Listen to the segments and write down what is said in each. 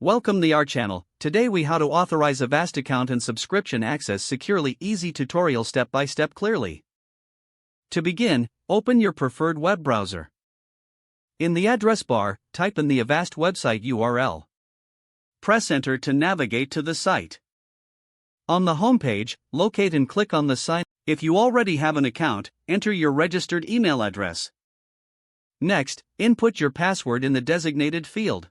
Welcome to our channel. Today we how to authorize Avast account and subscription access securely. Easy tutorial step by step clearly. To begin, open your preferred web browser. In the address bar, type in the Avast website URL. Press enter to navigate to the site. On the home page, locate and click on the sign. If you already have an account, enter your registered email address. Next, input your password in the designated field.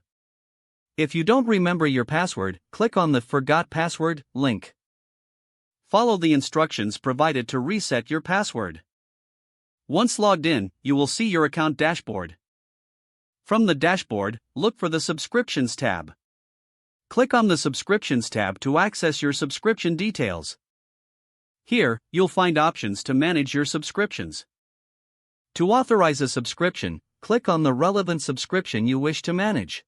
If you don't remember your password, click on the Forgot Password link. Follow the instructions provided to reset your password. Once logged in, you will see your account dashboard. From the dashboard, look for the Subscriptions tab. Click on the Subscriptions tab to access your subscription details. Here, you'll find options to manage your subscriptions. To authorize a subscription, click on the relevant subscription you wish to manage.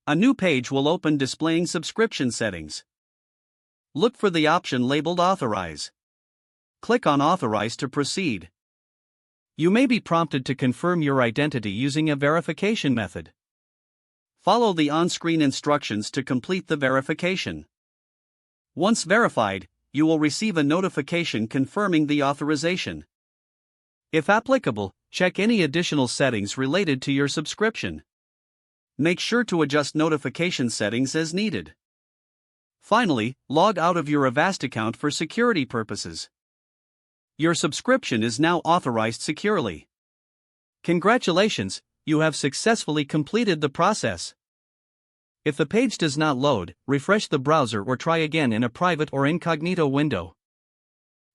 A new page will open displaying subscription settings. Look for the option labeled Authorize. Click on Authorize to proceed. You may be prompted to confirm your identity using a verification method. Follow the on-screen instructions to complete the verification. Once verified, you will receive a notification confirming the authorization. If applicable, check any additional settings related to your subscription. Make sure to adjust notification settings as needed. Finally, log out of your Avast account for security purposes. Your subscription is now authorized securely. Congratulations, you have successfully completed the process. If the page does not load, refresh the browser or try again in a private or incognito window.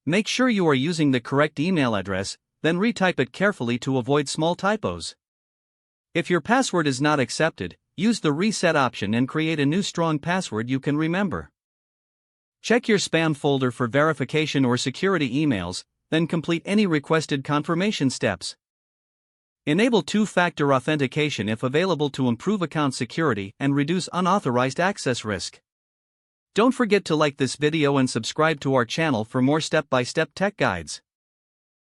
Make sure you are using the correct email address, then retype it carefully to avoid small typos. If your password is not accepted, use the reset option and create a new strong password you can remember. Check your spam folder for verification or security emails, then complete any requested confirmation steps. Enable two-factor authentication if available to improve account security and reduce unauthorized access risk. Don't forget to like this video and subscribe to our channel for more step-by-step tech guides.